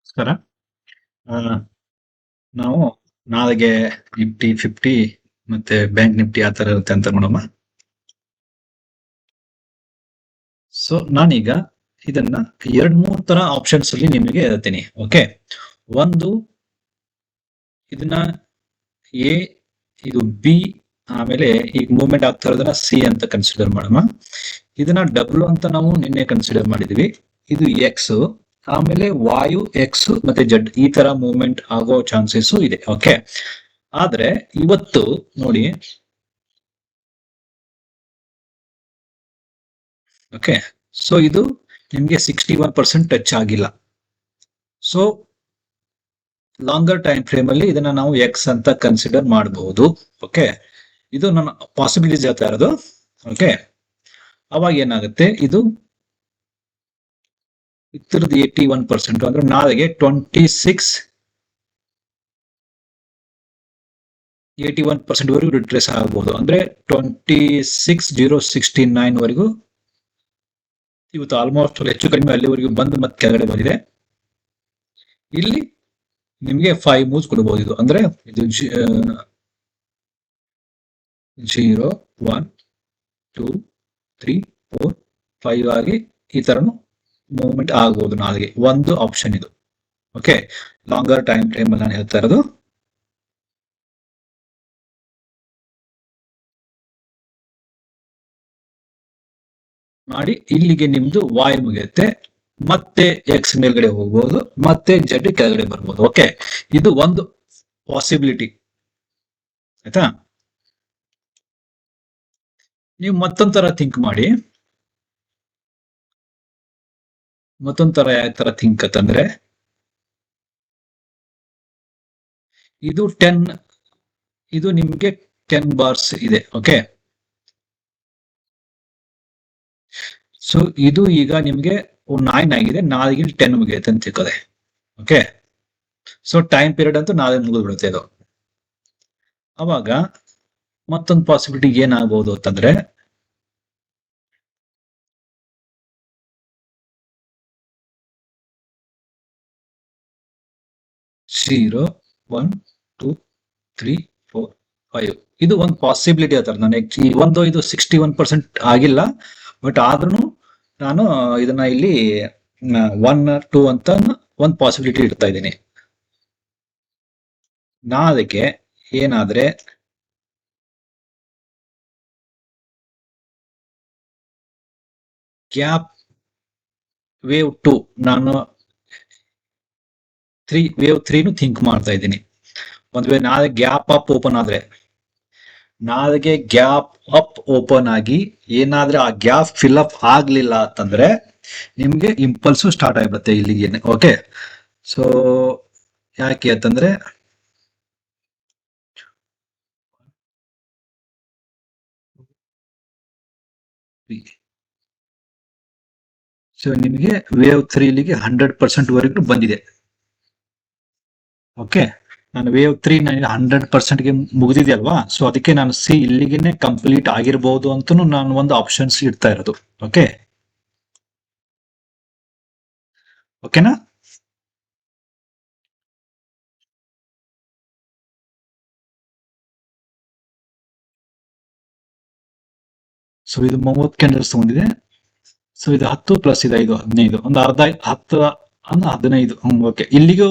ನಮಸ್ಕಾರ. ಆ, ನಾವು ನಾಳೆಗೆ ನಿಫ್ಟಿ 50 ಮತ್ತೆ ಬ್ಯಾಂಕ್ ನಿಫ್ಟಿ ಯಾವ ತರ ಇರುತ್ತೆ ಅಂತ ನೋಡೋಣ. ಸೊ ನಾನೀಗ ಇದನ್ನ 2-3 ತರ ಆಪ್ಷನ್ಸ್ ಅಲ್ಲಿ ನಿಮಗೆ ಹೇಳ್ತೀನಿ. ಓಕೆ, ಒಂದು ಇದನ್ನ ಎ, ಇದು ಬಿ, ಆಮೇಲೆ ಈಗ ಮೂವ್ಮೆಂಟ್ ಆಗ್ತಾ ಇರೋದನ್ನ ಸಿ ಅಂತ ಕನ್ಸಿಡರ್ ಮಾಡೋಣ. ಇದನ್ನ ಡಬ್ಲ್ಯೂ ಅಂತ ನಾವು ನಿನ್ನೆ ಕನ್ಸಿಡರ್ ಮಾಡಿದ್ವಿ. ಇದು ಎಕ್ಸ್, ಆಮೇಲೆ ವಾಯು ಎಕ್ಸ್ ಮತ್ತೆ ಜೆಡ್ ಈ ತರ ಮೂವ್ಮೆಂಟ್ ಆಗೋ ಚಾನ್ಸಸ್ ಇದೆ. ಓಕೆ, ಆದ್ರೆ ಇವತ್ತು ನೋಡಿ, ಓಕೆ, ಸೊ ಇದು ನಿಮ್ಗೆ 61% ಟಚ್ ಆಗಿಲ್ಲ. ಸೊ ಲಾಂಗರ್ ಟೈಮ್ ಫ್ರೇಮ್ ಅಲ್ಲಿ ಇದನ್ನ ನಾವು ಎಕ್ಸ್ ಅಂತ ಕನ್ಸಿಡರ್ ಮಾಡಬಹುದು. ಓಕೆ, ಇದು ನನ್ನ ಪಾಸಿಬಿಲಿಟೀಸ್ ಹೇಳ್ತಾ ಇರೋದು. ಓಕೆ, ಅವಾಗ ಏನಾಗುತ್ತೆ, ಇದು ಇದ್ರದ್ದು 81% ಅಂದ್ರೆ ನಾಳೆಗೆ 81% ವರೆಗೂ ರಿಟ್ರೇಸ್ ಆಗಬಹುದು. ಅಂದ್ರೆ 26,069 ವರೆಗೂ ಇವತ್ತು ಆಲ್ಮೋಸ್ಟ್ ಹೆಚ್ಚು ಕಡಿಮೆ ಅಲ್ಲಿವರೆಗೂ ಬಂದು ಮತ್ತೆ ಕೆಳಗಡೆ ಬಂದಿದೆ. ಇಲ್ಲಿ ನಿಮಗೆ 5 ಮೂವ್ಸ್ ಕೊಡಬಹುದು. ಇದು ಅಂದ್ರೆ ಇದು 0, 1, 2, 3, 4, 5 ಆಗಿ ಈ ತರನು ಮೂವ್ಮೆಂಟ್ ಆಗಬಹುದು ನಾಳೆಗೆ. ಒಂದು ಆಪ್ಷನ್ ಇದು. ಓಕೆ, ಲಾಂಗರ್ ಟೈಮ್ ಫ್ರೇಮ್ ಅಲ್ಲಿ ನಾನು ಹೇಳ್ತಾ ಇರೋದು. ಮಾಡಿ ಇಲ್ಲಿಗೆ ನಿಮ್ದು ವಾಯ್ ಮುಗಿಯುತ್ತೆ, ಮತ್ತೆ ಎಕ್ಸ್ ಮೇಲ್ಗಡೆ ಹೋಗ್ಬೋದು, ಮತ್ತೆ ಜೆಡ್ ಕೆಳಗಡೆ ಬರ್ಬೋದು. ಓಕೆ, ಇದು ಒಂದು ಪಾಸಿಬಿಲಿಟಿ. ಆಯ್ತಾ? ನೀವು ಮತ್ತೊಂದ್ ತರ ಥಿಂಕ್ ಮಾಡಿ. ಮತ್ತೊಂದ್ ತರ ಯಾವ ತರ ಥಿಂಕ್ ಅಂತಂದ್ರೆ, ಇದು 10, ಇದು ನಿಮ್ಗೆ 10 ಬಾರ್ಸ್ ಇದೆ. ಓಕೆ, ಸೊ ಇದು ಈಗ ನಿಮ್ಗೆ 9 ಆಗಿದೆ, ನಾಳೆಗೆ 10 ಮುಗಿಯುತ್ತೆ ಅಂತ ತಿಳ್ಕೋದೆ. ಓಕೆ, ಸೊ ಟೈಮ್ ಪೀರಿಯಡ್ ಅಂತೂ ನಾಳೆ ಮುಗಿದು ಬಿಡುತ್ತೆ ಇದು. ಅವಾಗ ಮತ್ತೊಂದು ಪಾಸಿಬಿಲಿಟಿ ಏನಾಗಬಹುದು ಅಂತಂದ್ರೆ, ಝೀರೋ, 1, 2, 3, 4, 5 ಇದು ಒಂದು ಪಾಸಿಬಿಲಿಟಿ ಹೇಳ್ತಾರೆ. ನಾನು ಒಂದು ಇದು 61% ಆಗಿಲ್ಲ, ಬಟ್ ಆದ್ರೂ ನಾನು ಇದನ್ನ ಇಲ್ಲಿ 1, 2 ಅಂತ ಒಂದು ಪಾಸಿಬಿಲಿಟಿ ಇಡ್ತಾ ಇದ್ದೀನಿ. ನಾಳೆಗೆ ಏನಾದ್ರೆ ಗ್ಯಾಪ್ ವೇವ್ 2, ನಾನು ವೇವ್ 3 ಥಿಂಕ್ ಮಾಡ್ತಾ ಇದ್ದೀನಿ. ಒಂದ್ ವೇಳೆ ನಾಳೆ ಗ್ಯಾಪ್ ಅಪ್ ಓಪನ್ ಆದ್ರೆ, ನಾಳೆಗೆ ಗ್ಯಾಪ್ ಅಪ್ ಓಪನ್ ಆಗಿ ಏನಾದ್ರೆ ಆ ಗ್ಯಾಪ್ ಫಿಲ್ ಅಪ್ ಆಗ್ಲಿಲ್ಲ ಅಂತಂದ್ರೆ ನಿಮ್ಗೆ ಇಂಪಲ್ಸು ಸ್ಟಾರ್ಟ್ ಆಗ್ಬಿಡುತ್ತೆ ಇಲ್ಲಿಗೆ. ಓಕೆ, ಸೊ ಯಾಕೆ ಅಂತಂದ್ರೆ ಸೊ ನಿಮಗೆ ವೇವ್ 3 ಇಲ್ಲಿಗೆ 100% ವರೆಗೂ ಬಂದಿದೆ. ಓಕೆ, ನಾನು ವೇವ್ 3 ನನಗೆ 100% ಗೆ ಮುಗಿದಿದೆ ಅಲ್ವಾ, ಸೊ ಅದಕ್ಕೆ ನಾನು ಸಿ ಇಲ್ಲಿಗೆ ಕಂಪ್ಲೀಟ್ ಆಗಿರ್ಬೋದು ಅಂತ ನಾನು ಒಂದು ಆಪ್ಷನ್ಸ್ ಇಡ್ತಾ ಇರೋದು. ಓಕೆ, ಓಕೆನಾ? ಸೊ ಇದು 30 ಕ್ಯಾಂಡಲ್ಸ್ ತಗೊಂಡಿದೆ. ಸೊ ಇದು 10 ಪ್ಲಸ್ ಇದು 5, 15, ಒಂದು ಅರ್ಧ 10 ಅಂದ್ರೆ 15. ಓಕೆ, ಇಲ್ಲಿಗೂ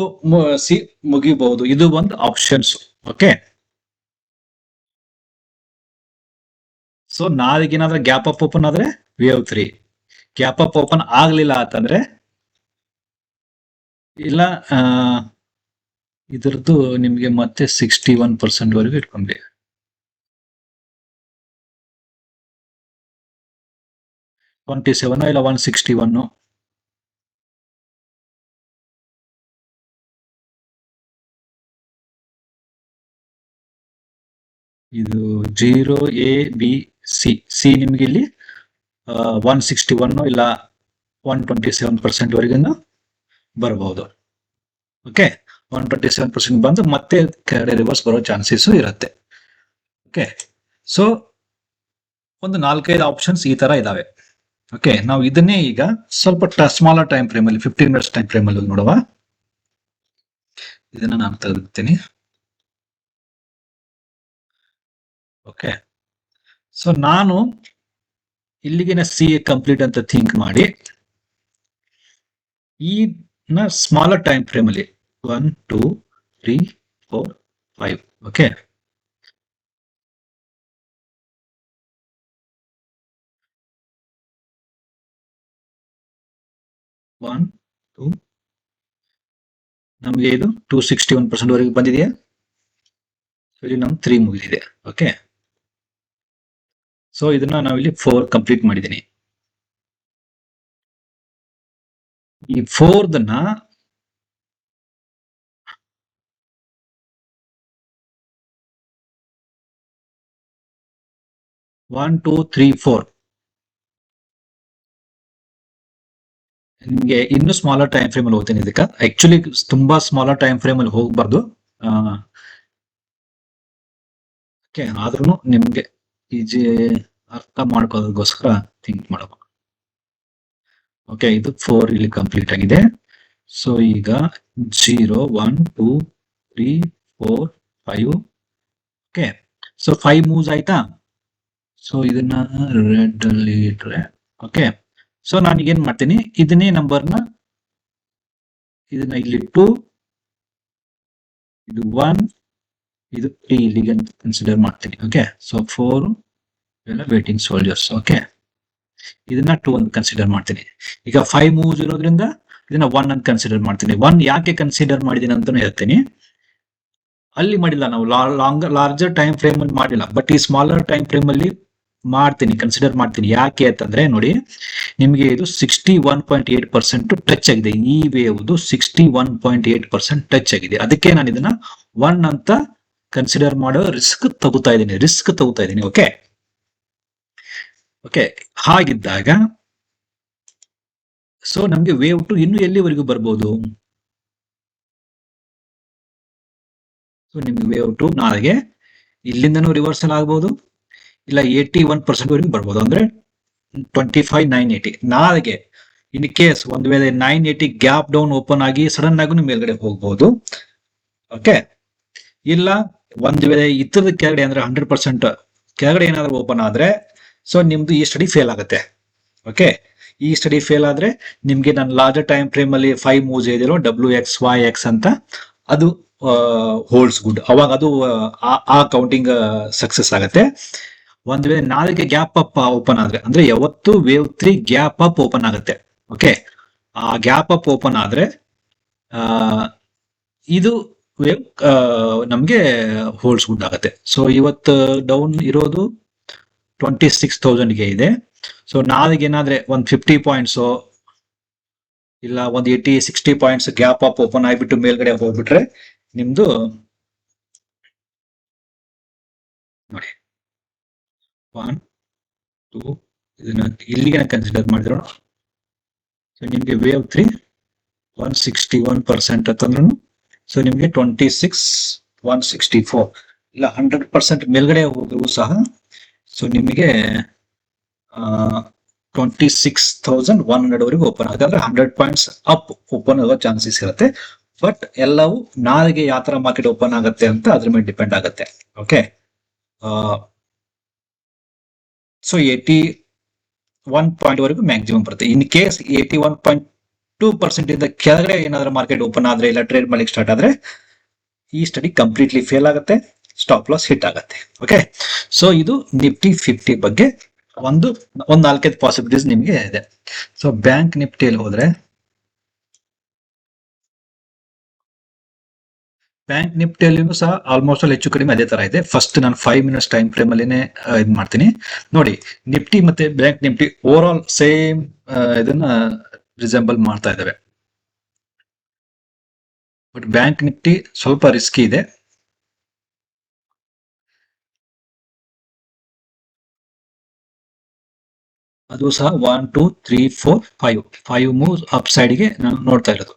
ಸಿ ಮುಗಿಬಹುದು. ಇದು ಒಂದು ಆಪ್ಷನ್ಸ್. ಓಕೆ, ಸೊ ನಾಳೆಗೆ ಏನಾದ್ರೆ ಗ್ಯಾಪ್ ಅಪ್ ಓಪನ್ ಆದ್ರೆ ವೇವ್ 3, ಗ್ಯಾಪ್ ಅಪ್ ಓಪನ್ ಆಗ್ಲಿಲ್ಲ ಅಂತಂದ್ರೆ ಇಲ್ಲ, ಇದ್ರದ್ದು ನಿಮ್ಗೆ ಮತ್ತೆ 61% ವರೆಗೂ ಇಟ್ಕೊಂಡ್ವಿ. 27 ಇಲ್ಲ 161. ಇದು 0 ಎ ಬಿ ಸಿ, ಸಿ ನಿಮ್ಗೆ ಇಲ್ಲಿ 161 ಇಲ್ಲ 127% ವರೆಗೂ ಬರಬಹುದು. ಓಕೆ, 127% ಬಂದು ಮತ್ತೆ ಕೆಳಗಡೆ ರಿವರ್ಸ್ ಬರೋ ಚಾನ್ಸಸ್ ಇರುತ್ತೆ. ಓಕೆ, ಸೊ ಒಂದು 4-5 ಆಪ್ಷನ್ಸ್ ಈ ತರ ಇದಾವೆ. ಓಕೆ, ನಾವು ಇದನ್ನೇ ಈಗ ಸ್ವಲ್ಪ ಸ್ಮಾಲರ್ ಟೈಮ್ ಫ್ರೇಮ್ ಅಲ್ಲಿ 15 ಮಿನಿಟ್ಸ್ ಟೈಮ್ ಫ್ರೇಮ್ ಅಲ್ಲಿ ನೋಡುವ. ಇದನ್ನ ನಾನು ತೆಗೆದುಬಿಡ್ತೀನಿ. ಓಕೆ, ಸೊ ನಾನು ಇಲ್ಲಿಗಿನ ಸಿ ಕಂಪ್ಲೀಟ್ ಅಂತ ಥಿಂಕ್ ಮಾಡಿ ಈ ಸ್ಮಾಲರ್ ಟೈಮ್ ಫ್ರೇಮ್ ಅಲ್ಲಿ 1 2 3 4 5. ಓಕೆ, 1 2 ನಮಗೆ ಇದು 261% ವರೆಗೆ ಬಂದಿದೆಯಾ? ಇಲ್ಲಿ ನಮ್ಗೆ 3 ಮುಗಿದಿದೆ. ಓಕೆ, ಸೊ ಇದನ್ನ ನಾವಿಲ್ಲಿ 4 ಕಂಪ್ಲೀಟ್ ಮಾಡಿದ್ದೀನಿ. ಈ 4ನ್ನ 1 2 3 4 ನಿಮ್ಗೆ ಇನ್ನು ಸ್ಮಾಲರ್ ಟೈಮ್ ಫ್ರೇಮ್ ಅಲ್ಲಿ ಹೋಗ್ತೀನಿ. ಇದಕ್ಕೆ ಆಕ್ಚುಲಿ ತುಂಬಾ ಸ್ಮಾಲರ್ ಟೈಮ್ ಫ್ರೇಮ್ ಅಲ್ಲಿ ಹೋಗ್ಬಾರ್ದು. ಓಕೆ, ಆದ್ರೂ ನಿಮ್ಗೆ ಈಜಿ ಅರ್ಥ ಮಾಡ್ಕೋದಕ್ಕೋಸ್ಕರ ಥಿಂಕ್ ಮಾಡಬೇಕು. ಓಕೆ, ಇದು 4 ಇಲ್ಲಿ ಕಂಪ್ಲೀಟ್ ಆಗಿದೆ. ಸೊ ಈಗ 0 1 2 3 4 5. ಓಕೆ, ಸೊ 5 ಮೂವ್ಸ್ ಆಯ್ತಾ? ಸೊ ಇದನ್ನ ರೆಡ್ ಅಲ್ಲಿ ಇಟ್ರೆ ಓಕೆ. ಸೊ ನಾನು ಏನ್ ಮಾಡ್ತೀನಿ, ಇದನ್ನೇ ನಂಬರ್ನ ಇದನ್ನ ಇಲ್ಲಿಟ್ಟು ಇದು 1 ಇದು 3 ಇಲ್ಲಿಗೆ ಕನ್ಸಿಡರ್ ಮಾಡ್ತೀನಿ. ಓಕೆ, ಸೊ 4 ಎಲ್ಲ ವೇಟಿಂಗ್ ಸೋಲ್ಜರ್ಸ್. ಓಕೆ, ಇದನ್ನ 2 ಅಂತ ಕನ್ಸಿಡರ್ ಮಾಡ್ತೀನಿ. ಈಗ 5 ಮೂವ್ಸ್ ಇರೋದ್ರಿಂದ ಇದನ್ನ 1 ಅಂತ ಕನ್ಸಿಡರ್ ಮಾಡ್ತೀನಿ. 1 ಯಾಕೆ ಕನ್ಸಿಡರ್ ಮಾಡಿದೀನಿ ಅಂತಾನು ಹೇಳ್ತೀನಿ. ಅಲ್ಲಿ ಮಾಡಿಲ್ಲ ನಾವು, ಲಾರ್ಜರ್ ಟೈಮ್ ಫ್ರೇಮ್ ಅಲ್ಲಿ ಮಾಡಿಲ್ಲ, ಬಟ್ ಈ ಸ್ಮಾಲರ್ ಟೈಮ್ ಫ್ರೇಮ್ ಅಲ್ಲಿ ಮಾಡ್ತೀನಿ, ಕನ್ಸಿಡರ್ ಮಾಡ್ತೀನಿ. ಯಾಕೆ ಅಂತಂದ್ರೆ ನೋಡಿ, ನಿಮಗೆ ಇದು 61.8% ಟಚ್ ಆಗಿದೆ. ಈ ವೇವ್ 61.8% ಟಚ್ ಆಗಿದೆ. ಅದಕ್ಕೆ ನಾನು ಇದನ್ನ 1 ಅಂತ ಕನ್ಸಿಡರ್ ಮಾಡೋ ರಿಸ್ಕ್ ತಗೋತಾ ಇದ್ದೀನಿ. ಓಕೆ, ಓಕೆ, ಹಾಗಿದ್ದಾಗ ಸೊ ನಮ್ಗೆ ವೇವ್ 2 ಇನ್ನು ಎಲ್ಲಿವರೆಗೂ ಬರ್ಬೋದು? ಸೊ ನಿಮ್ಗೆ ವೇವ್ 2 ನಾಳೆಗೆ ಇಲ್ಲಿಂದನೂ ರಿವರ್ಸಲ್ ಆಗ್ಬೋದು, ಇಲ್ಲ 81% ವರೆಗೂ ಬರ್ಬೋದು. ಅಂದ್ರೆ 25,980 ನಾಳೆಗೆ. ಇನ್ ಕೇಸ್ ಒಂದು ವೇಳೆ 980 ಗ್ಯಾಪ್ ಡೌನ್ ಓಪನ್ ಆಗಿ ಸಡನ್ ಆಗಿ ಮೇಲ್ಗಡೆ ಹೋಗ್ಬೋದು. ಓಕೆ, ಇಲ್ಲ ಒಂದು ವೇಳೆ ಇತರದ ಕೆಳಗಡೆ ಅಂದ್ರೆ 100% ಕೆಳಗಡೆ ಏನಾದ್ರು ಓಪನ್ ಆದ್ರೆ ಸೊ ನಿಮ್ದು ಈ ಸ್ಟಡಿ ಫೇಲ್ ಆಗುತ್ತೆ. ಓಕೆ, ಈ ಸ್ಟಡಿ ಫೇಲ್ ಆದ್ರೆ ನಿಮ್ಗೆ ನಾನು ಲಾರ್ಜರ್ ಟೈಮ್ ಫ್ರೇಮ್ ಅಲ್ಲಿ 5 ಮೂವ್ಸ್ ಇದೆಯೋ WXYX ಅಂತ ಅದು ಹೋಲ್ಡ್ಸ್ ಗುಡ್. ಅವಾಗ ಅದು ಆ ಕೌಂಟಿಂಗ್ ಸಕ್ಸಸ್ ಆಗುತ್ತೆ. ಒಂದ್ ವೇಳೆ ನಾಳೆಗೆ ಗ್ಯಾಪ್ ಅಪ್ ಓಪನ್ ಆದ್ರೆ, ಅಂದ್ರೆ ಯಾವತ್ತು ವೇವ್ 3 ಗ್ಯಾಪ್ ಅಪ್ ಓಪನ್ ಆಗುತ್ತೆ. ಓಕೆ, ಆ ಗ್ಯಾಪ್ ಅಪ್ ಓಪನ್ ಆದ್ರೆ ಇದು ವೇವ್ ನಮ್ಗೆ ಹೋಲ್ಡ್ಸ್ ಗುಡ್ ಆಗುತ್ತೆ. ಸೊ ಇವತ್ತು ಡೌನ್ ಇರೋದು 26,000ಗೆ ಇದೆ. ಸೊ ನಾಳೆಗೆ ಏನಾದ್ರೆ ಒಂದು 50 ಪಾಯಿಂಟ್ಸ್ ಇಲ್ಲ ಒಂದು 80-60 ಪಾಯಿಂಟ್ಸ್ ಗ್ಯಾಪ್ ಅಪ್ ಓಪನ್ ಆಗಿಬಿಟ್ಟು ಮೇಲ್ಗಡೆ ಹೋಗ್ಬಿಟ್ರೆ ನಿಮ್ದು ನೋಡಿ 1 2 ಇದನ್ನ ಇಲ್ಲಿಗೆ ಕನ್ಸಿಡರ್ ಮಾಡಿದ್ರು. ಸೊ ನಿಮ್ಗೆ ವೇವ್ 3 161% ಅಂತಂದ್ರೂ ಸೊ ನಿಮ್ಗೆ 26,164 ಇಲ್ಲ 100% ಮೇಲ್ಗಡೆ ಹೋದ್ರು ಸಹ ಸೊ ನಿಮಗೆ 26,100 ವರೆಗೂ ಓಪನ್ ಆಗುತ್ತೆ. ಅಂದ್ರೆ 100 ಪಾಯಿಂಟ್ಸ್ ಅಪ್ ಓಪನ್ ಆಗೋ ಚಾನ್ಸಸ್ ಇರುತ್ತೆ. ಬಟ್ ಎಲ್ಲವೂ ನಾಳೆಗೆ ಯಾವ ತರ ಮಾರ್ಕೆಟ್ ಓಪನ್ ಆಗುತ್ತೆ ಅಂತ ಅದ್ರ ಮೇಲೆ ಡಿಪೆಂಡ್ ಆಗುತ್ತೆ. ಓಕೆ, ಸೊ 81 ಪಾಯಿಂಟ್ ವರೆಗೂ ಮ್ಯಾಕ್ಸಿಮಮ್ ಬರುತ್ತೆ. ಇನ್ ಕೇಸ್ 81.2% ಇಂದ ಕೆಳಗಡೆ ಏನಾದ್ರೂ ಮಾರ್ಕೆಟ್ ಓಪನ್ ಆದ್ರೆ ಇಲ್ಲ ಟ್ರೇಡ್ ಮಾಡ್ಲಿಕ್ಕೆ ಸ್ಟಾರ್ಟ್ ಆದ್ರೆ ಈ ಸ್ಟಡಿ ಕಂಪ್ಲೀಟ್ಲಿ ಫೇಲ್ ಆಗುತ್ತೆ, ಸ್ಟಾಪ್ ಲಾಸ್ ಹಿಟ್ ಆಗುತ್ತೆ. ಓಕೆ, ಸೊ ಇದು ನಿಫ್ಟಿ 50 ಬಗ್ಗೆ ಒಂದು 4-5 ಪಾಸಿಬಿಲಿಟೀಸ್ ನಿಮ್ಗೆ ಇದೆ. ಸೊ ಬ್ಯಾಂಕ್ ನಿಫ್ಟಿಯಲ್ಲಿ ಹೋದ್ರೆ ಬ್ಯಾಂಕ್ ನಿಫ್ಟಿಯಲ್ಲಿನೂ ಸಹ ಆಲ್ಮೋಸ್ಟ್ ಅಲ್ಲಿ ಹೆಚ್ಚು ಕಡಿಮೆ ಅದೇ ತರ ಇದೆ. ಫಸ್ಟ್ ನಾನು 5 ಮಿನಿಟ್ಸ್ ಟೈಮ್ ಫ್ರೇಮ್ ಅಲ್ಲಿನೇ ಇದು ಮಾಡ್ತೀನಿ. ನೋಡಿ, ನಿಫ್ಟಿ ಮತ್ತೆ bank Nifty over all same ಇದನ್ನ ರಿಸೆಂಬಲ್ ಮಾಡ್ತಾ ಇದ್ದಾವೆ. ಬಟ್ ಬ್ಯಾಂಕ್ ನಿಫ್ಟಿ ಸ್ವಲ್ಪ ರಿಸ್ಕಿ ಇದೆ. ಅದು ಸಹ 1 2 3 4 5 ಮೂವ್ಸ್ ಅಪ್ ಸೈಡ್ಗೆ ನಾನು ನೋಡ್ತಾ ಇರೋದು.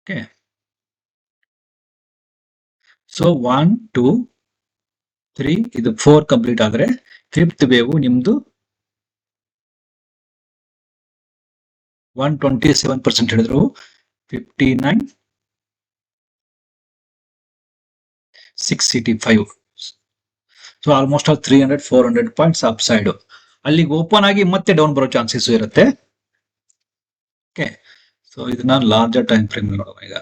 ಓಕೆ. ಸೊ 1 2 3 ಇದು 4 ಕಂಪ್ಲೀಟ್ ಆದ್ರೆ ಫಿಫ್ತ್ ವೇವ್ ನಿಮ್ದು 127% ಹೇಳಿದ್ರು 59 685. So almost all 300-400 points up side. ಅಲ್ಲಿಗೆ ಓಪನ್ ಆಗಿ ಮತ್ತೆ ಡೌನ್ ಬರೋ ಚಾನ್ಸಸ್ ಇರುತ್ತೆ. ಓಕೆ. ಸೊ ಇದನ್ನ ಲಾರ್ಜರ್ ಟೈಮ್ ಫ್ರೇಮ್ ನೋಡುವ ಈಗ.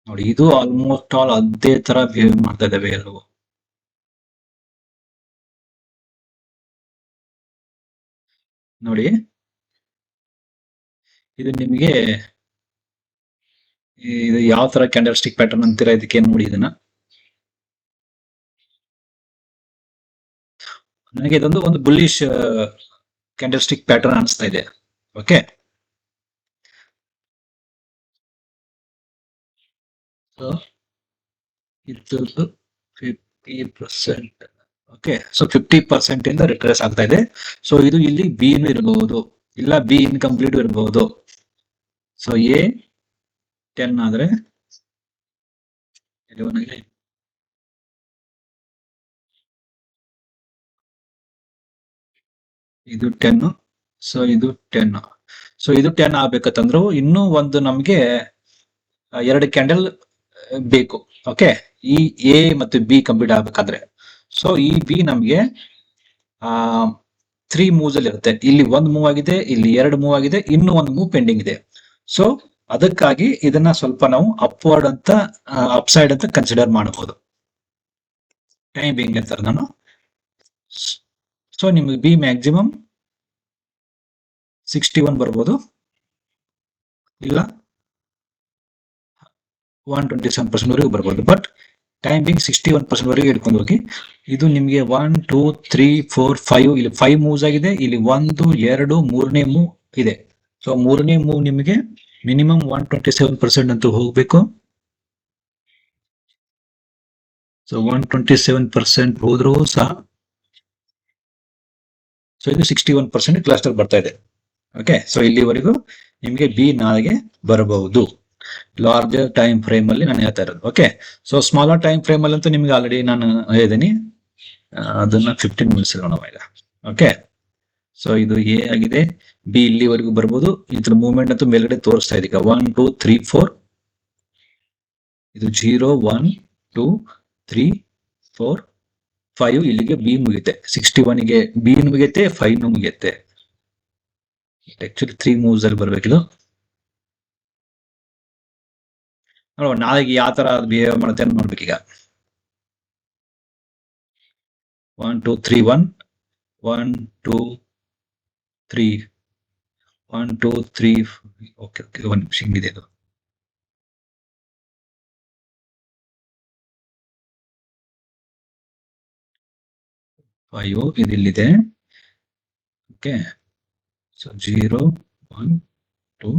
ನೋಡಿ ಇದು ಆಲ್ಮೋಸ್ಟ್ ಆಲ್ ಅದೇ ತರ ಬಿಹೇವ್ ಮಾಡ್ತಾ ಇದಾವೆ ಎಲ್ಲವೂ. ನೋಡಿ ಇದು ನಿಮಗೆ ಇದು ಯಾವ ತರ ಕ್ಯಾಂಡಲ್ ಸ್ಟಿಕ್ ಪ್ಯಾಟರ್ನ್ ಅಂತೀರಾ ಇದಕ್ಕೆ ನೋಡಿ. ಇದನ್ನ ನನಗೆ ಇದೊಂದು ಒಂದು ಬುಲ್ಲಿಶ್ ಕ್ಯಾಂಡಲ್ ಸ್ಟಿಕ್ ಪ್ಯಾಟರ್ನ್ ಅನಿಸ್ತಾ ಇದೆ. ಓಕೆ. ಸೊ ಇದ್ರದ್ದು 50%. ಓಕೆ. ಸೊ 50% ಇಂದ ರಿಟ್ರೇಸ್ ಆಗ್ತಾ ಇದೆ. ಸೊ ಇದು ಇಲ್ಲಿ ಬಿ ಇರಬಹುದು, ಇಲ್ಲ ಬಿ ಇನ್ಕಂಪ್ಲೀಟ್ ಇರಬಹುದು. ಸೊ ಎ 10 ಆದ್ರೆ ಇದು 10. ಸೊ ಇದು 10. ಸೊ ಇದು 10 ಆಗ್ಬೇಕಂತಂದ್ರು ಇನ್ನೂ ಒಂದು ನಮ್ಗೆ 2 ಕ್ಯಾಂಡಲ್ ಬೇಕು. ಓಕೆ. ಈ ಎ ಮತ್ತು ಬಿ ಕಂಪ್ಲೀಟ್ ಆಗ್ಬೇಕಾದ್ರೆ. ಸೊ ಈ ಬಿ ನಮ್ಗೆ 3 ಮೂವ್ಸ್ ಅಲ್ಲಿ ಇರುತ್ತೆ. ಇಲ್ಲಿ 1 ಮೂವ್ ಆಗಿದೆ, ಇಲ್ಲಿ 2 ಮೂವ್ ಆಗಿದೆ, ಇನ್ನೂ 1 ಮೂವ್ ಪೆಂಡಿಂಗ್ ಇದೆ. ಸೊ ಅದಕ್ಕಾಗಿ ಇದನ್ನ ಸ್ವಲ್ಪ ನಾವು ಅಪ್ವರ್ಡ್ ಅಂತ ಅಪ್ಸೈಡ್ ಅಂತ ಕನ್ಸಿಡರ್ ಮಾಡಬಹುದು. ಟೈಮ್ ಬಿಂಗ್ ಅಂತಾರೆ ನಾನು. ಸೊ ನಿಮ್ಗೆ ಬಿ ಮ್ಯಾಕ್ಸಿಮಮ್ 61 ಬರ್ಬೋದು, ಇಲ್ಲ 127% ವರೆಗೂ ಬರ್ಬೋದು. ಬಟ್ ಟೈಮ್ ಬಿಂಗ್ 61% ವರೆಗೂ ಹಿಡ್ಕೊಂಡು ಹೋಗಿ. ಇದು ನಿಮಗೆ 1 2 3 4 5 ಇಲ್ಲಿ 5 ಮೂವ್ಸ್ ಆಗಿದೆ. ಇಲ್ಲಿ 1 2 3ನೇ ಮೂವ್ ಇದೆ. ಸೊ 3ನೇ ಮೂವ್ ನಿಮಗೆ ಮಿನಿಮಮ್ 127% ಅಂತೂ ಹೋಗ್ಬೇಕು. ಸೊ 127% ಹೋದ್ರೂ ಸಹ ಸೊ ಇದು 61% ಕ್ಲಸ್ಟರ್ ಬರ್ತಾ ಇದೆ. ಓಕೆ. ಸೊ ಇಲ್ಲಿವರೆಗೂ ನಿಮಗೆ ಬಿ ನಾಳೆಗೆ ಬರಬಹುದು ಲಾರ್ಜರ್ ಟೈಮ್ ಫ್ರೇಮ್ ಅಲ್ಲಿ ನಾನು ಹೇಳ್ತಾ ಇರೋದು. Okay. So smaller time frame ಅಲ್ಲಿ ಅಂತೂ ನಿಮ್ಗೆ ಆಲ್ರೆಡಿ ನಾನು ಹೇಳಿದ್ದೀನಿ. ಅದನ್ನ 15 ಮಿನಿಟ್ಸ್ ನೋಡೋಣ ಈಗ. ಓಕೆ. ಸೊ ಇದು ಎ ಆಗಿದೆ, ಬಿ ಇಲ್ಲಿವರೆಗೂ ಬರ್ಬೋದು. ಇದ್ರ ಮೂವ್ಮೆಂಟ್ ಅಂತೂ ಮೇಲ್ಗಡೆ ತೋರಿಸ್ತಾ ಇದೆ ಈಗ 1 2 3 4. ಇದು 0 1 2 3 4 5 ಇಲ್ಲಿಗೆ ಬಿ ಮುಗಿಯುತ್ತೆ. 61ಗೆ ಬಿ ಮುಗಿಯುತ್ತೆ, 5 ಮುಗಿಯುತ್ತೆ. ಆಕ್ಚುಲಿ 3 ಮೂವ್ಸ್ ಅಲ್ಲಿ ಬರ್ಬೇಕಿದು. ನೋಡುವ ನಾಳೆಗೆ ಯಾವ ತರ ಬಿಹೇವ್ ಮಾಡುತ್ತೆ ಅಂತ ನೋಡ್ಬೇಕೀಗ. 1 2 3 1 1 2 3 1 2 3. Okay okay. 1 ನಿಮಿಷ ಹಿಂಗಿದೆ ಇದು. ಅಯ್ಯೋ ಇದು ಇಲ್ಲಿದೆ. ಓಕೆ. ಸೊ 0 1 2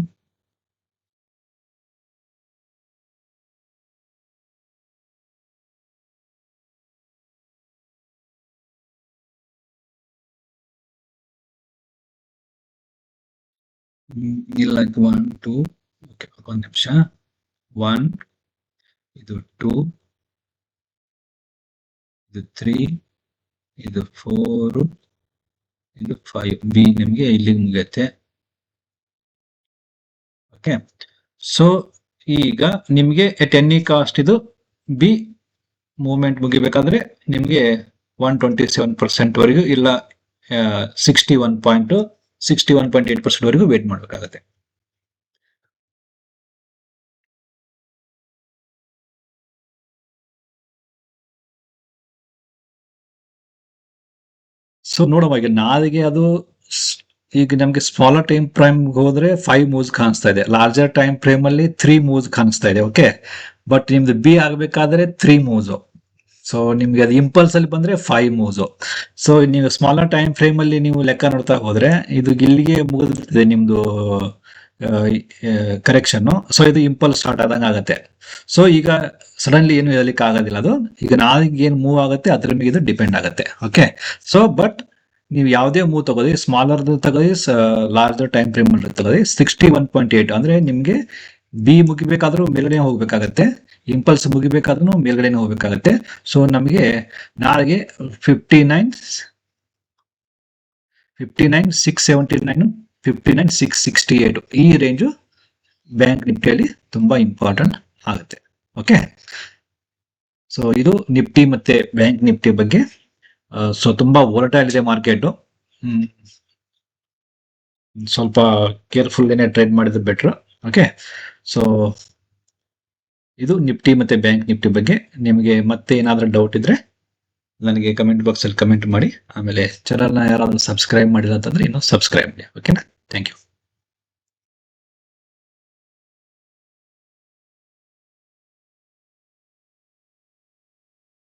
ಇಲ್ಲ 1 2. ಓಕೆ. 1 ನಿಮಿಷ. 1 ಇದು 2 ಇದು 3 ಇದು 4 ಇದು 5. ಬಿ ನಿಮ್ಗೆ ಇಲ್ಲಿಗೆ ಮುಗಿಯುತ್ತೆ. ಓಕೆ. ಸೊ ಈಗ ನಿಮ್ಗೆ ಎಟ್ ಎನಿ ಕಾಸ್ಟ್ ಇದು ಬಿ ಮೂವ್ಮೆಂಟ್ ಮುಗಿಬೇಕಾದ್ರೆ ನಿಮ್ಗೆ 127% ವರೆಗೂ, ಇಲ್ಲ 61.8% ವರೆಗೂ ವೇಟ್ ಮಾಡ್ಬೇಕಾಗತ್ತೆ. ಸೊ ನೋಡುವ ಈಗ ನಾಳೆಗೆ ಅದು ಈಗ ನಮ್ಗೆ ಸ್ಮಾಲರ್ ಟೈಮ್ ಫ್ರೇಮ್ ಹೋದ್ರೆ 5 ಮೂವ್ಸ್ ಕಾಣಿಸ್ತಾ ಇದೆ. ಲಾರ್ಜರ್ ಟೈಮ್ ಫ್ರೇಮ್ ಅಲ್ಲಿ 3 ಮೂವ್ಸ್ ಕಾಣಿಸ್ತಾ ಇದೆ. ಓಕೆ. ಬಟ್ ನಿಮ್ದು ಬಿ ಆಗ್ಬೇಕಾದ್ರೆ 3 ಮೂವ್ಸ್. ಸೊ ನಿಮ್ಗೆ ಅದು ಇಂಪಲ್ಸ್ ಅಲ್ಲಿ ಬಂದ್ರೆ 5 ಮೂವ್ಸ್. ಸೊ ನೀವು ಸ್ಮಾಲರ್ ಟೈಮ್ ಫ್ರೇಮ್ ಅಲ್ಲಿ ನೀವು ಲೆಕ್ಕ ನೋಡ್ತಾ ಹೋದ್ರೆ ಇದು ಇಲ್ಲಿಗೆ ಮುಗಿದಿರ್ತದೆ ನಿಮ್ದು ಕರೆಕ್ಷನ್. ಸೊ ಇದು ಇಂಪಲ್ಸ್ ಸ್ಟಾರ್ಟ್ ಆದಂಗೆ ಆಗುತ್ತೆ. ಸೊ ಈಗ ಸಡನ್ಲಿ ಏನು ಹೇಳಲಿಕ್ಕೆ ಆಗೋದಿಲ್ಲ. ಅದು ಈಗ ನಾಳೆಗೆ ಏನು ಮೂವ್ ಆಗುತ್ತೆ ಅದ್ರ ಮೇಲೆ ಇದು ಡಿಪೆಂಡ್ ಆಗುತ್ತೆ. ಓಕೆ. ಸೊ ಬಟ್ ನೀವು ಯಾವುದೇ ಮೂವ್ ತಗೋದಿ, ಸ್ಮಾಲರ್ ತಗೋದಿ, ಲಾರ್ಜರ್ ಟೈಮ್ ಫ್ರೇಮ್ ತಗೋದಿ, 61.8 ಅಂದ್ರೆ ನಿಮ್ಗೆ ಬಿ ಮುಗಿಬೇಕಾದ್ರೂ ಮೇಲ್ಗಡೆ ಹೋಗ್ಬೇಕಾಗತ್ತೆ, ಇಂಪಲ್ಸ್ ಮುಗಿಬೇಕಾದ್ರೂ ಮೇಲ್ಗಡೆ ಹೋಗ್ಬೇಕಾಗತ್ತೆ. ಸೊ ನಮಗೆ ನಾಳೆಗೆ 59,679, 59,668 ಈ ರೇಂಜು ಬ್ಯಾಂಕ್ ನಿಫ್ಟಿಯಲ್ಲಿ ತುಂಬಾ ಇಂಪಾರ್ಟೆಂಟ್ ಆಗುತ್ತೆ. ಓಕೆ, ಸೊ ಇದು ನಿಫ್ಟಿ ಮತ್ತೆ ಬ್ಯಾಂಕ್ ನಿಫ್ಟಿ ಬಗ್ಗೆ. ಸೊ ತುಂಬಾ ವೋಲಟೈಲ್ ಇದೆ ಮಾರ್ಕೆಟ್, ಸ್ವಲ್ಪ ಕೇರ್ಫುಲ್ ಏನೇ ಟ್ರೇಡ್ ಮಾಡಿದ್ರೆ ಬೆಟರ್. ಓಕೆ, ಸೊ ಇದು ನಿಫ್ಟಿ ಮತ್ತೆ ಬ್ಯಾಂಕ್ ನಿಫ್ಟಿ ಬಗ್ಗೆ. ನಿಮಗೆ ಮತ್ತೆ ಏನಾದ್ರೂ ಡೌಟ್ ಇದ್ರೆ ನನಗೆ ಕಮೆಂಟ್ ಬಾಕ್ಸ್ ಅಲ್ಲಿ ಕಮೆಂಟ್ ಮಾಡಿ. ಆಮೇಲೆ ಚಾನಲ್ನ ಯಾರಾದ್ರೂ ಸಬ್ಸ್ಕ್ರೈಬ್ ಮಾಡಿಲ್ಲ ಅಂತಂದ್ರೆ ಇನ್ನೂ ಸಬ್ಸ್ಕ್ರೈಬ್ ಮಾಡಿ. ಓಕೆನಾ? Thank you.